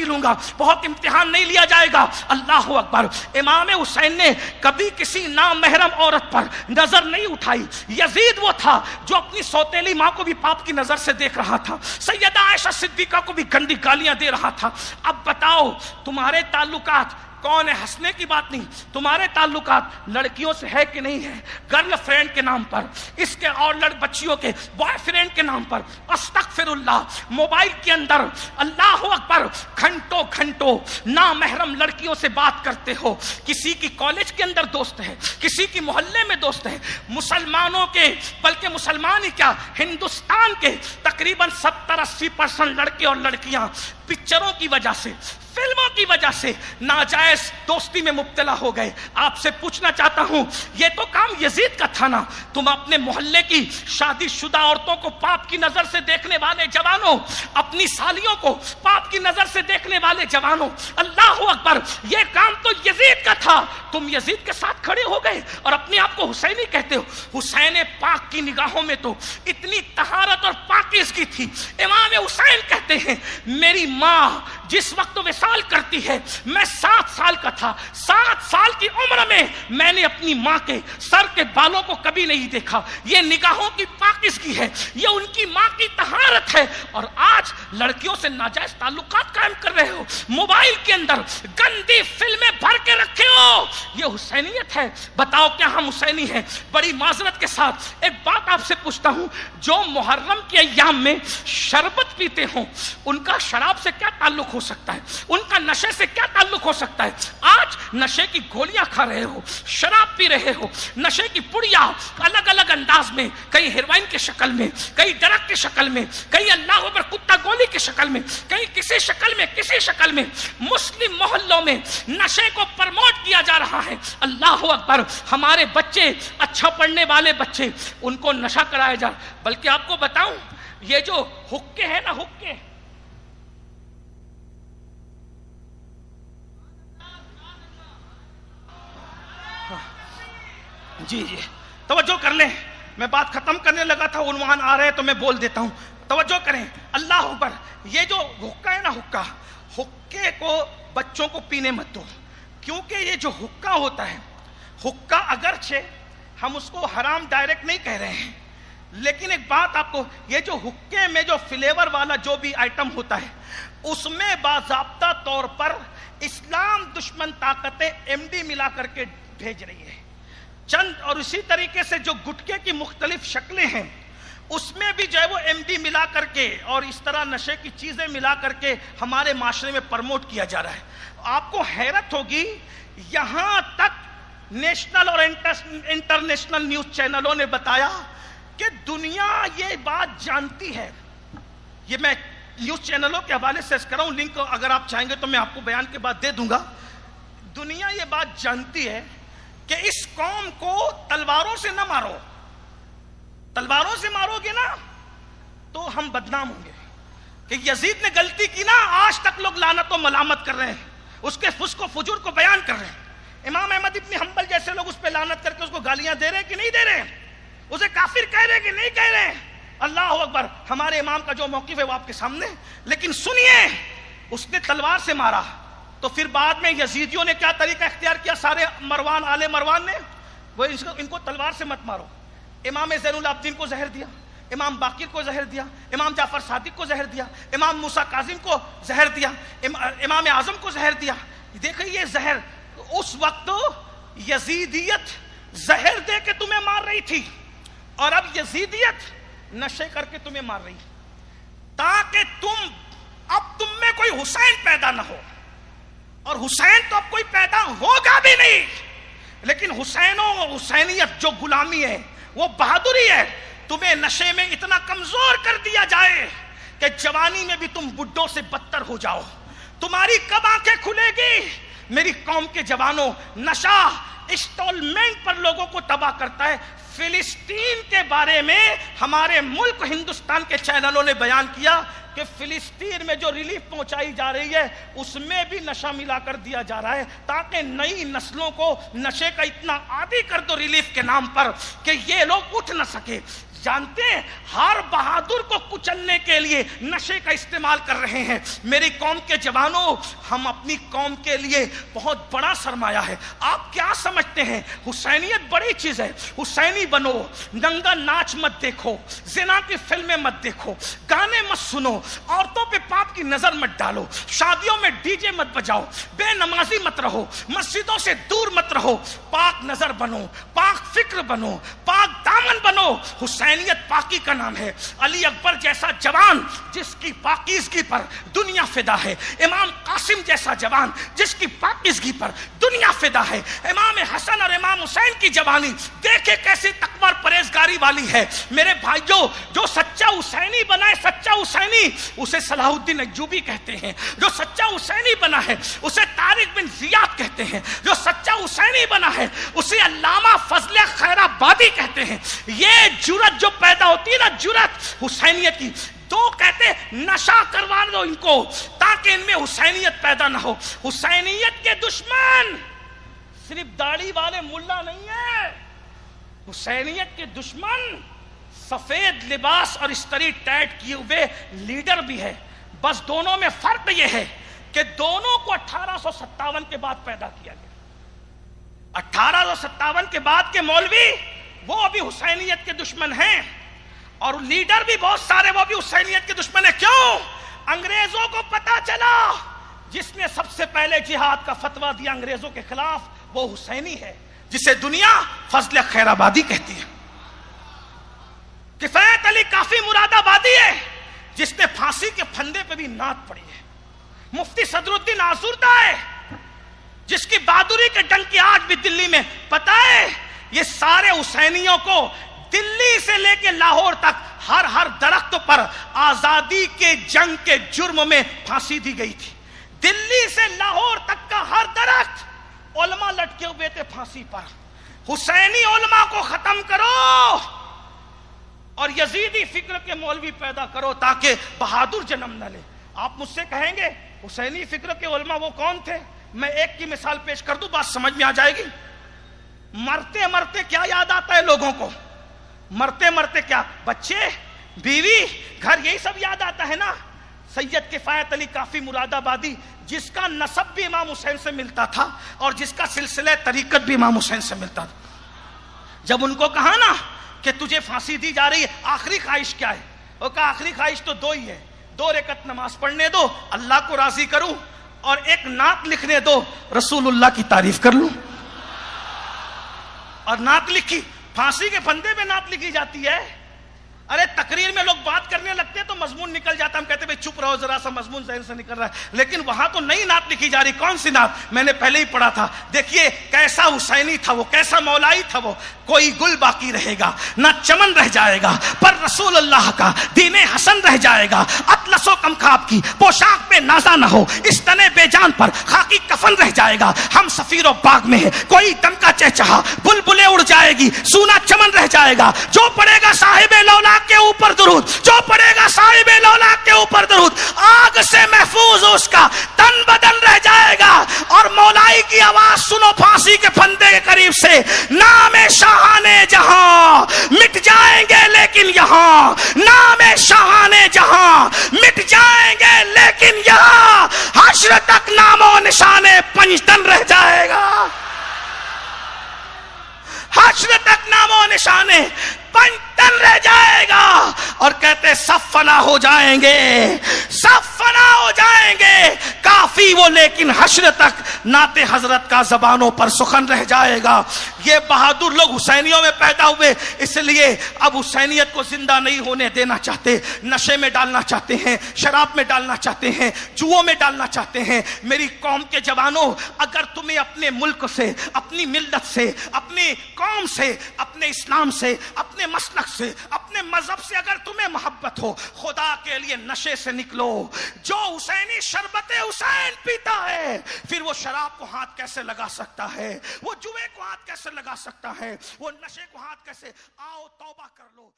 نہیں لوں گا, بہت امتحان نہیں لیا جائے گا. اللہ اکبر. امام حسین نے کبھی کسی نامحرم عورت پر نظر نہیں اٹھائی. یزید وہ تھا جو اپنی سوتیلی ماں کو بھی پاپ کی نظر سے دیکھ رہا تھا, سیدہ عائشہ صدیقہ کو بھی گندی گالیاں دے رہا تھا. اب بتاؤ تمہارے تعلقات, کون ہے, ہنسنے کی بات نہیں, تمہارے تعلقات لڑکیوں سے ہے کہ نہیں ہے؟ گرل فرینڈ کے نام پر, اس کے اور بچیوں کے بوائے فرینڈ کے نام پر, استغفر اللہ, موبائل کے اندر اللہ اکبر گھنٹوں گھنٹوں نامحرم لڑکیوں سے بات کرتے ہو. کسی کی کالج کے اندر دوست ہے, کسی کی محلے میں دوست ہے. مسلمانوں کے, بلکہ مسلمان ہی کیا, ہندوستان کے تقریباً 70-80% لڑکے اور لڑکیاں پکچروں کی وجہ سے, فلموں کی وجہ سے ناجائز دوستی میں مبتلا ہو گئے. آپ سے پوچھنا چاہتا ہوں, یہ تو کام یزید کا تھا نا. تم اپنے محلے کی شادی شدہ عورتوں کو پاپ کی نظر سے دیکھنے والے جوانوں, اپنی سالیوں کو پاپ کی نظر سے دیکھنے والے جوانوں, اللہ اکبر, یہ کام تو یزید کا تھا. تم یزید کے ساتھ کھڑے ہو گئے اور اپنے آپ کو حسینی کہتے ہو. حسین پاک کی نگاہوں میں تو اتنی طہارت اور پاکیزگی تھی. امام حسین کہتے ہیں میری ماں جس وقت وصال کرتی ہے میں 7 سال کا تھا. 7 سال کی عمر میں نے اپنی ماں کے سر کے بالوں کو کبھی نہیں دیکھا. یہ نگاہوں کی پاکیزگی ہے, یہ ان کی ماں کی طہارت ہے. اور آج لڑکیوں سے ناجائز تعلقات قائم کر رہے ہو, موبائل کے اندر گندی فلمیں بھر کے رکھے ہو. یہ حسینیت ہے؟ بتاؤ کیا ہم حسینی ہیں؟ بڑی معذرت کے ساتھ ایک بات آپ سے پوچھتا ہوں, جو محرم کے ایام میں شربت پیتے ہوں ان کا شراب سے کیا تعلق ہو سکتا ہے؟ ان کا نشے سے کیا تعلق ہو سکتا ہے؟ آج نشے کی گولیاں کھا رہے ہو, شراب پی رہے ہو, نشے کی پڑیاں الگ الگ انداز میں, کہیں ہیروئن کی شکل میں, کہیں ڈرگ کی شکل میں, کہیں اللہ اکبر کتا گولی کی شکل میں, کہیں کسی شکل میں مسلم محلوں میں نشے کو پرموٹ کیا جا رہا ہے. اللہ اکبر. ہمارے بچے, اچھا پڑھنے والے بچے, ان کو نشہ کرایا جا. بلکہ آپ کو بتاؤں, یہ جو حقے ہیں نا, حقے, جی توجہ کر لیں, میں بات ختم کرنے لگا تھا, عنوان آ رہے تو میں بول دیتا ہوں, توجہ کریں. اللہ اکبر. یہ جو حقہ ہے نا, حقے کو بچوں کو پینے مت دو, کیونکہ یہ جو حقہ ہوتا ہے, حقہ اگرچہ ہم اس کو حرام ڈائریکٹ نہیں کہہ رہے ہیں, لیکن ایک بات آپ کو, یہ جو حقے میں جو فلیور والا جو بھی آئٹم ہوتا ہے اس میں باضابطہ طور پر اسلام دشمن طاقتیں MD ملا کر کے بھیج رہی ہے چند. اور اسی طریقے سے جو گٹکے کی مختلف شکلیں ہیں اس میں بھی جو ہے وہ MD ملا کر کے اور اس طرح نشے کی چیزیں ملا کر کے ہمارے معاشرے میں پرموٹ کیا جا رہا ہے. آپ کو حیرت ہوگی, یہاں تک نیشنل اور انٹرنیشنل نیوز چینلوں نے بتایا کہ دنیا یہ بات جانتی ہے. یہ میں نیوز چینلوں کے حوالے سے کر رہا ہوں, لنک اگر آپ چاہیں گے تو میں آپ کو بیان کے بعد دے دوں گا. دنیا یہ بات جانتی ہے کہ اس قوم کو تلواروں سے نہ مارو, تلواروں سے مارو گے نا تو ہم بدنام ہوں گے. کہ یزید نے غلطی کی نا, آج تک لوگ لعنت و ملامت کر رہے ہیں, اس کے فسق و فجور کو بیان کر رہے ہیں. امام احمد ابن حنبل جیسے لوگ اس پہ لعنت کر کے اس کو گالیاں دے رہے ہیں کہ نہیں دے رہے, اسے کافر کہہ رہے ہیں کہ نہیں کہہ رہے. اللہ اکبر. ہمارے امام کا جو موقف ہے وہ آپ کے سامنے. لیکن سنیے, اس نے تلوار سے مارا تو پھر بعد میں یزیدیوں نے کیا طریقہ اختیار کیا, سارے مروان آل مروان نے, وہ ان کو تلوار سے مت مارو. امام زین العابدین کو زہر دیا, امام باقر کو زہر دیا, امام جعفر صادق کو زہر دیا, امام موسیٰ کاظم کو زہر دیا, امام اعظم کو زہر دیا. دیکھیں یہ زہر, اس وقت یزیدیت زہر دے کے تمہیں مار رہی تھی اور اب یزیدیت نشے کر کے تمہیں مار رہی, تاکہ اب تم میں کوئی حسین پیدا نہ ہو. اور حسین تو اب کوئی پیدا ہوگا بھی نہیں, لیکن حسینیت جو غلامی ہے وہ بہادری ہے. تمہیں نشے میں اتنا کمزور کر دیا جائے کہ جوانی میں بھی تم بڈھوں سے بدتر ہو جاؤ. تمہاری کب آنکھیں کھلے گی؟ میری قوم کے جوانوں, نشہ انسٹالمنٹ پر لوگوں کو تباہ کرتا ہے. فلسطین کے بارے میں ہمارے ملک ہندوستان کے چینلوں نے بیان کیا کہ فلسطین میں جو ریلیف پہنچائی جا رہی ہے اس میں بھی نشہ ملا کر دیا جا رہا ہے, تاکہ نئی نسلوں کو نشے کا اتنا عادی کر دو ریلیف کے نام پر کہ یہ لوگ اٹھ نہ سکے. جانتے ہیں ہر بہادر کو کچلنے کے لیے نشے کا استعمال کر رہے ہیں۔ میری قوم کے جوانوں، ہم اپنی قوم کے لیے بہت بڑا سرمایہ ہے۔ آپ کیا سمجھتے ہیں حسینیت بڑی چیز ہے؟ حسینی بنو، ننگا ناچ مت دیکھو، زنا کی فلمیں مت دیکھو، گانے مت سنو، عورتوں پہ پاپ کی نظر مت ڈالو، شادیوں میں ڈی جے مت بجاؤ، بے نمازی مت رہو، مسجدوں سے دور مت رہو، پاک نظر بنو، پاک فکر بنو، پاک دامن بنو۔ حسینیت پاکی کا نام ہے۔ علی اکبر جیسا جوان جس کی پاکیزگی پر دنیا فدا ہے، امام قاسم جیسا جوان جس کی پاکیزگی پر دنیا فدا ہے، امام حسن اور امام حسین کی جوانی دیکھے کیسی تقوی اور پرہیزگاری والی ہے۔ میرے بھائیوں، جو سچا حسینی بنا ہے، سچا حسینی اسے صلاح الدین ایوبی کہتے ہیں، جو سچا حسینی بنا ہے اسے طارق بن زیاد کہتے ہیں، جو سچا حسینی بنا ہے اسے علامہ فضل خیر آبادی کہتے ہیں۔ یہ جرأت جو پیدا ہوتی ہے نا، جرأت حسینیت کی، تو کہتے نشہ کروا دو ان کو تاکہ ان میں حسینیت پیدا نہ ہو۔ حسینیت کے دشمن صرف داڑھی والے ملا نہیں ہے، حسینیت کے دشمن سفید لباس اور استری ٹائٹ کیے ہوئے لیڈر بھی ہے۔ بس دونوں میں فرق یہ ہے کہ دونوں کو 1857 کے بعد پیدا کیا گیا۔ 1857 کے بعد کے مولوی وہ بھی حسینیت کے دشمن ہیں، اور لیڈر بھی بہت سارے وہ بھی حسینیت کے دشمن ہیں۔ کیوں؟ انگریزوں کو پتا چلا جس نے سب سے پہلے جہاد کا فتویٰ دیا انگریزوں کے خلاف وہ حسینی ہے، جسے دنیا فضل خیر آبادی کہتی ہے۔ کفایت علی کافی مراد آبادی ہے جس نے پھانسی کے پھندے پہ بھی نعت پڑھی ہے۔ مفتی صدر الدین آزردہ ہے جس کی بہادری کے ڈنک آج بھی دلی میں پتہ ہے۔ یہ سارے حسینیوں کو دلی سے لے کے لاہور تک ہر درخت پر آزادی کے جنگ کے جرم میں پھانسی دی گئی تھی۔ دلی سے لاہور تک کا ہر درخت علماء لٹکے ہوئے تھے پھانسی پر۔ حسینی علماء کو ختم کرو اور یزیدی فکر کے مولوی پیدا کرو تاکہ بہادر جنم نہ لے۔ آپ مجھ سے کہیں گے حسینی فکر کے علماء وہ کون تھے؟ میں ایک کی مثال پیش کر دوں، بات سمجھ میں آ جائے گی۔ مرتے مرتے کیا یاد آتا ہے لوگوں کو؟ مرتے مرتے کیا؟ بچے، بیوی، گھر، یہی سب یاد آتا ہے نا۔ سید کفایت علی کافی مراد آبادی جس کا نسب بھی امام حسین سے ملتا تھا اور جس کا سلسلہ طریقت بھی امام حسین سے ملتا تھا، جب ان کو کہا نا کہ تجھے پھانسی دی جا رہی ہے، آخری خواہش کیا ہے؟ وہ کہا آخری خواہش تو 2 ہی ہے، 2 رکعت نماز پڑھنے دو، اللہ کو راضی کروں، اور ایک نعت لکھنے دو، رسول اللہ کی تعریف کر لوں۔ اور نعت لکھی، پھانسی کے پھندے پہ نعت لکھی جاتی ہے۔ ارے تقریر میں لوگ بات کرنے لگتے ہیں تو مضمون نکل جاتا، ہم کہتے ہیں بھئی چپ رہو ذرا سا، مضمون ذہن سے نکل رہا ہے، لیکن وہاں تو نئی نعت لکھی جا رہی۔ کون سی نعت؟ میں نے پہلے ہی پڑھا تھا، دیکھیے کیسا حسینی تھا وہ، کیسا مولائی تھا وہ۔ کوئی گل باقی رہے گا نہ چمن رہ جائے گا، پر رسول اللہ کا دین حسن رہ جائے گا۔ اطلس و کمخاب کی پوشاک پہ نازا نہ ہو، اس تنے بے جان پر خاکی کفن رہ جائے گا۔ ہم سفیر و باغ میں ہے، کوئی دم کا چہچہا، بلبلیں اڑ جائے گی، سونا چمن رہ جائے گا۔ جو پڑے گا صاحب لولا کے اوپر درود، جو پڑے گا صاحب لولا کے اوپر درود، آگ سے محفوظ اس کا تن بدن رہ جائے گا۔ اور مولائی کی آواز سنو پھانسی کے پھندے کے قریب سے، نام شاہان جہاں مٹ جائیں گے لیکن یہاں، نام شاہان جہاں مٹ جائیں گے لیکن یہاں، حشر تک نام و نشان پنجتن رہ جائے گا، حشر تک نام و نشان پنجتن رہ جائے گا۔ اور کہتے سب فنا ہو جائیں گے، سب فنا ہو جائیں گے، کافی وہ لیکن حشر تک نعت حضرت کا زبانوں پر سخن رہ جائے گا۔ یہ بہادر لوگ حسینیوں میں پیدا ہوئے، اس لیے اب حسینیت کو زندہ نہیں ہونے دینا چاہتے، نشے میں ڈالنا چاہتے ہیں، شراب میں ڈالنا چاہتے ہیں، جوؤں میں ڈالنا چاہتے ہیں۔ میری قوم کے جوانوں، اگر تمہیں اپنے ملک سے، اپنی ملت سے، اپنی قوم سے، اپنے اسلام سے، اپنے مسلک سے، اپنے مذہب سے اگر تمہیں محبت ہو، خدا کے لیے نشے سے نکلو۔ جو حسینی شربت حسین پیتا ہے، پھر وہ شراب کو ہاتھ کیسے لگا سکتا ہے؟ وہ جوئے کو ہاتھ کیسے لگا سکتا ہے؟ وہ نشے کو ہاتھ کیسے؟ آؤ توبہ کر لو۔